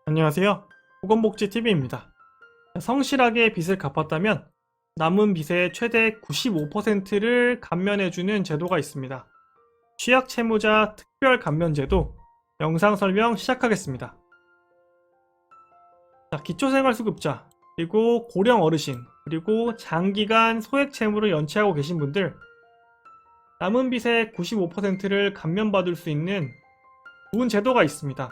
안녕하세요. 보건복지TV입니다. 성실하게 빚을 갚았다면 남은 빚의 최대 95%를 감면해주는 제도가 있습니다. 취약채무자 특별감면제도 영상 설명 시작하겠습니다. 기초생활수급자, 그리고 고령 어르신, 그리고 장기간 소액채무를 연체하고 계신 분들, 남은 빚의 95%를 감면받을 수 있는 좋은 제도가 있습니다.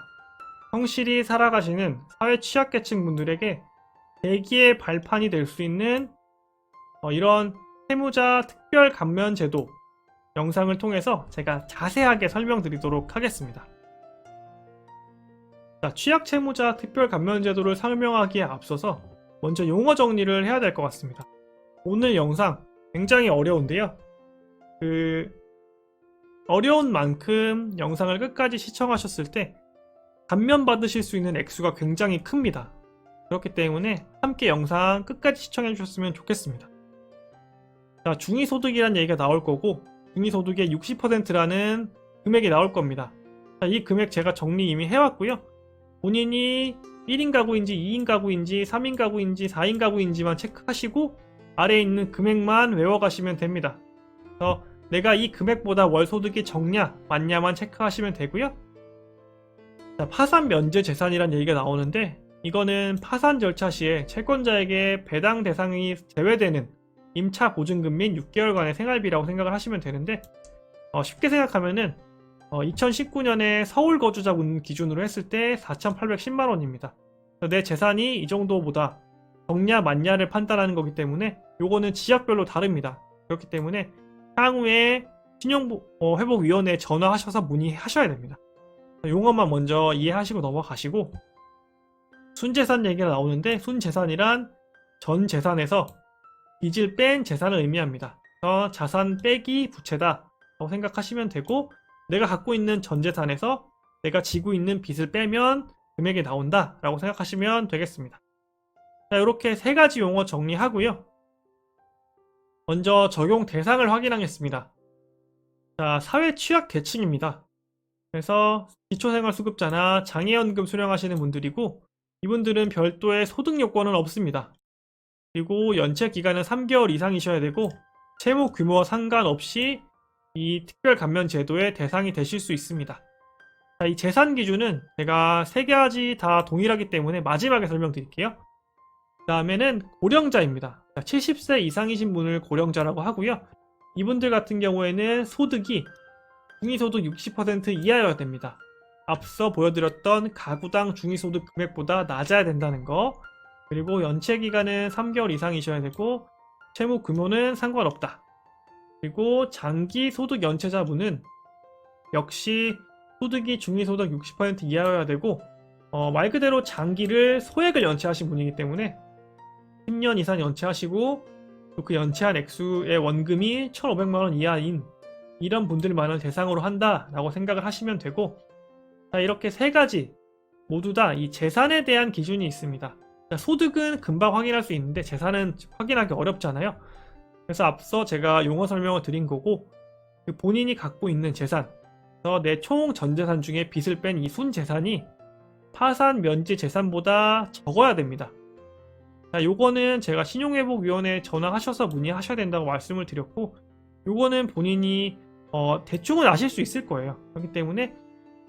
성실히 살아가시는 사회 취약계층 분들에게 대기의 발판이 될 수 있는 이런 채무자 특별 감면 제도 영상을 통해서 제가 자세하게 설명드리도록 하겠습니다. 취약 채무자 특별 감면 제도를 설명하기에 앞서서 먼저 용어 정리를 해야 될 것 같습니다. 오늘 영상 굉장히 어려운데요. 어려운 만큼 영상을 끝까지 시청하셨을 때 감면받으실 수 있는 액수가 굉장히 큽니다. 그렇기 때문에 함께 영상 끝까지 시청해 주셨으면 좋겠습니다. 중위소득이라는 얘기가 나올 거고 중위소득의 60%라는 금액이 나올 겁니다. 이 금액 제가 정리 이미 해왔고요. 본인이 1인 가구인지 2인 가구인지 3인 가구인지 4인 가구인지만 체크하시고 아래에 있는 금액만 외워가시면 됩니다. 그래서 내가 이 금액보다 월소득이 적냐 많냐만 체크하시면 되고요. 파산 면제 재산이란 얘기가 나오는데 이거는 파산 절차 시에 채권자에게 배당 대상이 제외되는 임차 보증금 및 6개월간의 생활비라고 생각을 하시면 되는데 쉽게 생각하면은 2019년에 서울 거주자분 기준으로 했을 때 4,810만원입니다. 내 재산이 이 정도보다 적냐 많냐를 판단하는 거기 때문에 요거는 지역별로 다릅니다. 그렇기 때문에 향후에 신용회복위원회에 전화하셔서 문의하셔야 됩니다. 용어만 먼저 이해하시고 넘어가시고 순재산 얘기가 나오는데 순재산이란 전 재산에서 빚을 뺀 재산을 의미합니다. 자산 빼기 부채다 라고 생각하시면 되고 내가 갖고 있는 전 재산에서 내가 지고 있는 빚을 빼면 금액이 나온다 라고 생각하시면 되겠습니다. 이렇게 세 가지 용어 정리하고요. 먼저 적용 대상을 확인하겠습니다. 사회 취약 계층입니다. 그래서 기초생활수급자나 장애연금 수령하시는 분들이고 이분들은 별도의 소득 요건은 없습니다. 그리고 연체 기간은 3개월 이상이셔야 되고 채무 규모와 상관없이 이 특별감면 제도의 대상이 되실 수 있습니다. 이 재산 기준은 제가 세 가지 다 동일하기 때문에 마지막에 설명드릴게요. 그 다음에는 고령자입니다. 70세 이상이신 분을 고령자라고 하고요. 이분들 같은 경우에는 소득이 중위소득 60% 이하여야 됩니다. 앞서 보여드렸던 가구당 중위소득 금액보다 낮아야 된다는 거, 그리고 연체기간은 3개월 이상이셔야 되고 채무 규모는 상관없다. 그리고 장기소득 연체자분은 역시 소득이 중위소득 60% 이하여야 되고 말 그대로 장기를 소액을 연체하신 분이기 때문에 10년 이상 연체하시고 그 연체한 액수의 원금이 1,500만원 이하인 이런 분들만을 대상으로 한다라고 생각을 하시면 되고 이렇게 세 가지 모두 다 이 재산에 대한 기준이 있습니다. 소득은 금방 확인할 수 있는데 재산은 확인하기 어렵잖아요. 그래서 앞서 제가 용어 설명을 드린 거고 본인이 갖고 있는 재산, 내 총 전재산 중에 빚을 뺀 이 순재산이 파산 면제 재산보다 적어야 됩니다. 요거는 제가 신용회복위원회에 전화하셔서 문의하셔야 된다고 말씀을 드렸고 요거는 본인이 대충은 아실 수 있을 거예요. 그렇기 때문에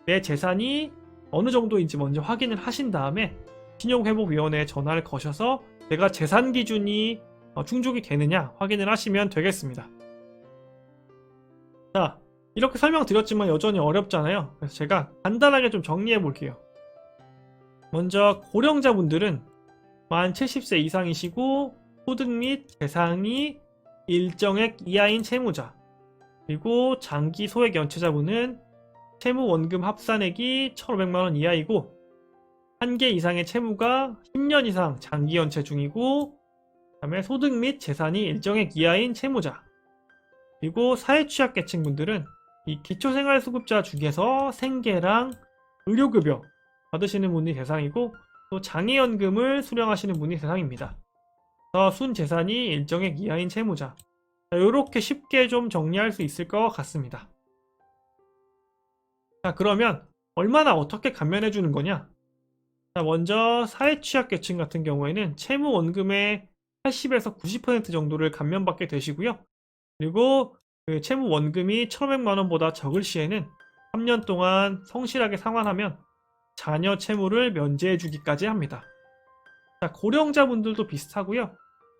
내 재산이 어느 정도인지 먼저 확인을 하신 다음에 신용회복위원회에 전화를 거셔서 내가 재산 기준이 충족이 되느냐 확인을 하시면 되겠습니다. 이렇게 설명드렸지만 여전히 어렵잖아요. 그래서 제가 간단하게 좀 정리해 볼게요. 먼저 고령자분들은 만 70세 이상이시고 소득 및 재산이 일정액 이하인 채무자, 그리고 장기 소액 연체자분은 채무 원금 합산액이 1,500만원 이하이고 1개 이상의 채무가 10년 이상 장기 연체 중이고 그 다음에 소득 및 재산이 일정액 이하인 채무자, 그리고 사회 취약계층 분들은 이 기초생활수급자 중에서 생계랑 의료급여 받으시는 분이 대상이고 또 장애연금을 수령하시는 분이 대상입니다. 순재산이 일정액 이하인 채무자, 이렇게 쉽게 좀 정리할 수 있을 것 같습니다. 그러면 얼마나 어떻게 감면해 주는 거냐? 자, 먼저 사회취약계층 같은 경우에는 채무 원금의 80에서 90% 정도를 감면받게 되시고요. 그리고 그 채무 원금이 1,500만 원보다 적을 시에는 3년 동안 성실하게 상환하면 자녀 채무를 면제해 주기까지 합니다. 자, 고령자분들도 비슷하고요.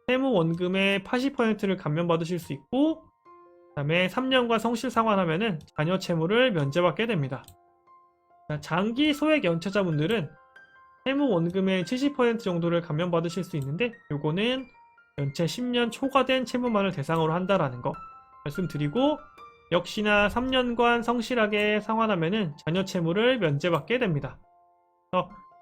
채무 원금의 80%를 감면받으실 수 있고, 그 다음에 3년간 성실 상환하면은 자녀 채무를 면제받게 됩니다. 자, 장기 소액 연체자분들은 채무 원금의 70% 정도를 감면받으실 수 있는데, 요거는 연체 10년 초과된 채무만을 대상으로 한다라는 거 말씀드리고, 역시나 3년간 성실하게 상환하면은 자녀 채무를 면제받게 됩니다.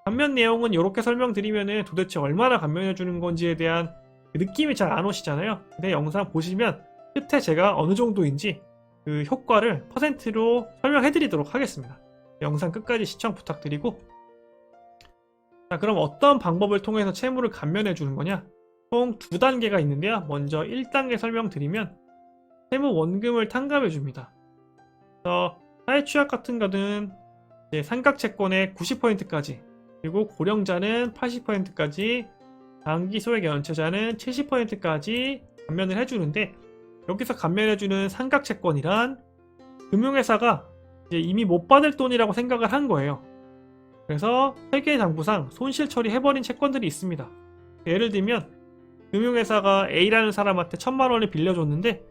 감면 내용은 이렇게 설명드리면은 도대체 얼마나 감면해 주는 건지에 대한 느낌이 잘 안 오시잖아요. 근데 영상 보시면 끝에 제가 어느 정도인지 그 효과를 퍼센트로 설명해 드리도록 하겠습니다. 영상 끝까지 시청 부탁드리고, 자, 그럼 어떤 방법을 통해서 채무를 감면해 주는 거냐? 총 2단계가 있는데요. 먼저 1단계 설명드리면 채무 원금을 탕감해 줍니다. 사회취약 같은 거는 삼각채권의 90%까지, 그리고 고령자는 80%까지, 장기 소액 연체자는 70%까지 감면을 해주는데, 여기서 감면해주는 삼각채권이란 금융회사가 이미 못 받을 돈이라고 생각을 한 거예요. 그래서 회계장부상 손실 처리해버린 채권들이 있습니다. 예를 들면 금융회사가 A라는 사람한테 1,000만 원을 빌려줬는데,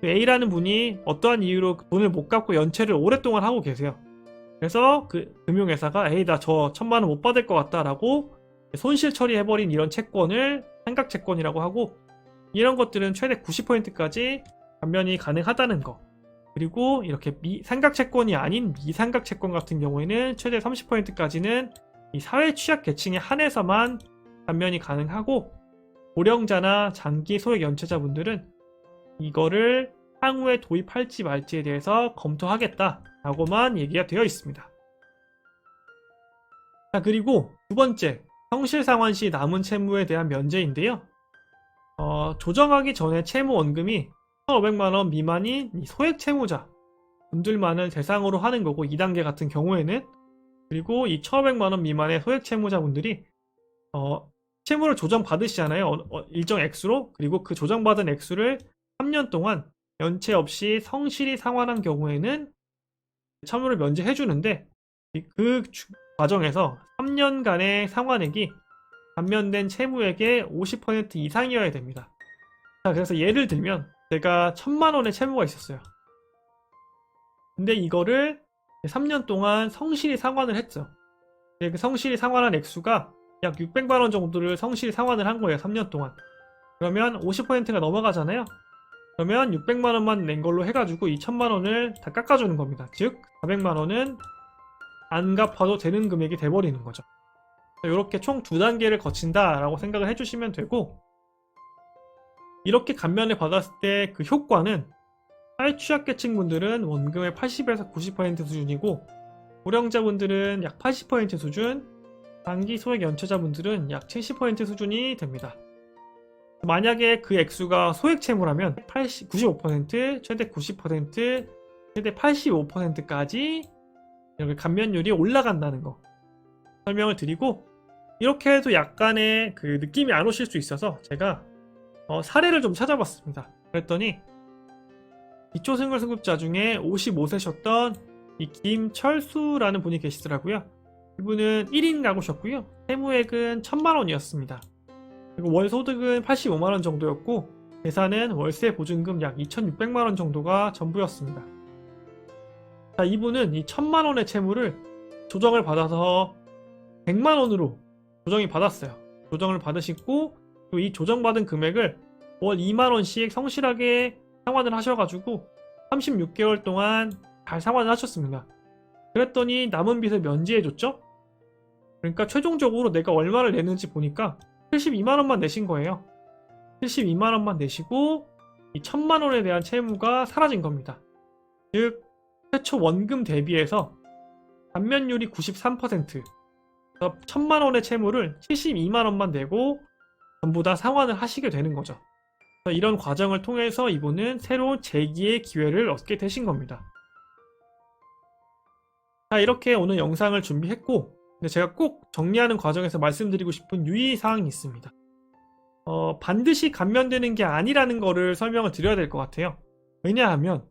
그 A라는 분이 어떠한 이유로 돈을 못 갚고 연체를 오랫동안 하고 계세요. 그래서 그 금융회사가 에이 나 저 1,000만 원 못 받을 것 같다 라고 손실 처리해버린 이런 채권을 삼각채권이라고 하고, 이런 것들은 최대 90%까지 감면이 가능하다는 거. 그리고 이렇게 삼각채권이 아닌 미삼각채권 같은 경우에는 최대 30%까지는 이 사회취약계층에 한해서만 감면이 가능하고, 고령자나 장기 소액 연체자분들은 이거를 향후에 도입할지 말지에 대해서 검토하겠다라고만 얘기가 되어 있습니다. 자, 그리고 두 번째, 성실상환 시 남은 채무에 대한 면제인데요. 조정하기 전에 채무 원금이 1,500만 원 미만인 소액 채무자 분들만을 대상으로 하는 거고, 2단계 같은 경우에는. 그리고 이 1,500만 원 미만의 소액 채무자분들이 채무를 조정받으시잖아요. 일정 액수로. 그리고 그 조정받은 액수를 3년 동안 연체 없이 성실히 상환한 경우에는 채무를 면제해 주는데, 그 과정에서 3년간의 상환액이 감면된 채무액의 50% 이상이어야 됩니다. 자, 그래서 예를 들면 제가 1,000만 원의 채무가 있었어요. 근데 이거를 3년 동안 성실히 상환을 했죠. 그 성실히 상환한 액수가 약 600만 원 정도를 성실히 상환을 한 거예요. 3년 동안. 그러면 50%가 넘어가잖아요. 그러면 600만 원만 낸 걸로 해가지고 2,000만 원을 다 깎아주는 겁니다. 즉 400만 원은 안 갚아도 되는 금액이 돼버리는 거죠. 이렇게 총 2단계를 거친다라고 생각을 해주시면 되고, 이렇게 감면을 받았을 때 그 효과는 사회취약계층 분들은 원금의 80에서 90% 수준이고, 고령자분들은 약 80% 수준, 장기 소액 연체자분들은 약 70% 수준이 됩니다. 만약에 그 액수가 소액 채무라면 95%, 최대 90%, 최대 85%까지 이렇게 감면율이 올라간다는 거 설명을 드리고, 이렇게 해도 약간의 그 느낌이 안 오실 수 있어서 제가 사례를 좀 찾아봤습니다. 그랬더니 기초생활수급자 중에 55세셨던 이 김철수라는 분이 계시더라고요. 이분은 1인 가구셨고요. 세무액은 1,000만 원이었습니다. 그리고 월 소득은 85만 원 정도였고, 재산은 월세 보증금 약 2,600만 원 정도가 전부였습니다. 자, 이분은 이 1,000만 원의 채무를 조정을 받아서 100만 원으로 조정이 받았어요. 조정을 받으시고, 또 이 조정받은 금액을 월 2만 원씩 성실하게 상환을 하셔가지고 36개월 동안 잘 상환을 하셨습니다. 그랬더니 남은 빚을 면제해줬죠? 그러니까 최종적으로 내가 얼마를 내는지 보니까 72만 원만 내신 거예요. 72만 원만 내시고 이 1,000만 원에 대한 채무가 사라진 겁니다. 즉 최초 원금 대비해서 감면율이 93%, 1,000만 원의 채무를 72만 원만 내고 전부 다 상환을 하시게 되는 거죠. 이런 과정을 통해서 이분은 새로운 재기의 기회를 얻게 되신 겁니다. 자, 이렇게 오늘 영상을 준비했고, 근데 제가 꼭 정리하는 과정에서 말씀드리고 싶은 유의사항이 있습니다. 반드시 감면되는 게 아니라는 거를 설명을 드려야 될 것 같아요. 왜냐하면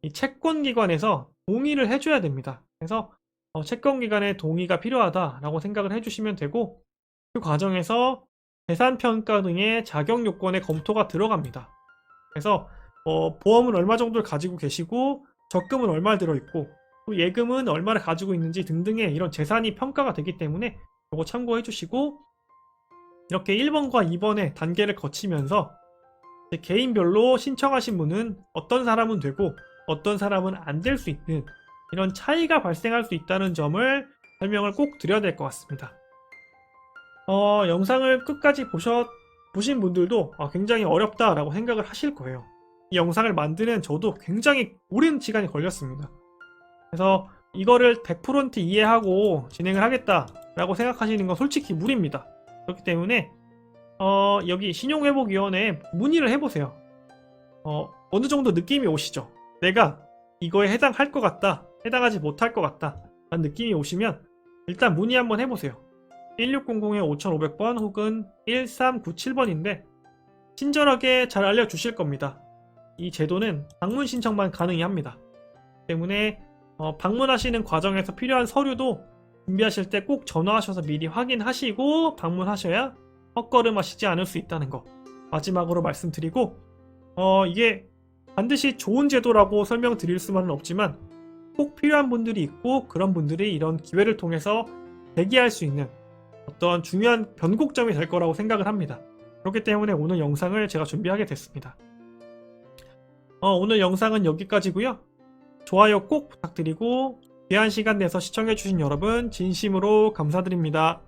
이 채권기관에서 동의를 해줘야 됩니다. 그래서 채권기관의 동의가 필요하다라고 생각을 해주시면 되고, 그 과정에서 재산평가 등의 자격 요건의 검토가 들어갑니다. 그래서 보험은 얼마 정도를 가지고 계시고 적금은 얼마 들어있고 또 예금은 얼마를 가지고 있는지 등등의 이런 재산이 평가가 되기 때문에 이거 참고해 주시고, 이렇게 1번과 2번의 단계를 거치면서 이제 개인별로 신청하신 분은 어떤 사람은 되고 어떤 사람은 안 될 수 있는 이런 차이가 발생할 수 있다는 점을 설명을 꼭 드려야 될 것 같습니다. 영상을 끝까지 보신 분들도 굉장히 어렵다라고 생각을 하실 거예요. 이 영상을 만드는 저도 굉장히 오랜 시간이 걸렸습니다. 그래서 이거를 100% 이해하고 진행을 하겠다라고 생각하시는 건 솔직히 무리입니다. 그렇기 때문에 여기 신용회복위원회에 문의를 해보세요. 어느 정도 느낌이 오시죠? 내가 이거에 해당할 것 같다, 해당하지 못할 것 같다 라는 느낌이 오시면 일단 문의 한번 해보세요. 1600-5500번 혹은 1397번인데 친절하게 잘 알려주실 겁니다. 이 제도는 방문 신청만 가능히 합니다. 때문에 방문하시는 과정에서 필요한 서류도 준비하실 때 꼭 전화하셔서 미리 확인하시고 방문하셔야 헛걸음하시지 않을 수 있다는 거 마지막으로 말씀드리고, 이게 반드시 좋은 제도라고 설명드릴 수만은 없지만 꼭 필요한 분들이 있고 그런 분들이 이런 기회를 통해서 대기할 수 있는 어떤 중요한 변곡점이 될 거라고 생각을 합니다. 그렇기 때문에 오늘 영상을 제가 준비하게 됐습니다. 오늘 영상은 여기까지고요. 좋아요 꼭 부탁드리고 귀한 시간 내서 시청해주신 여러분 진심으로 감사드립니다.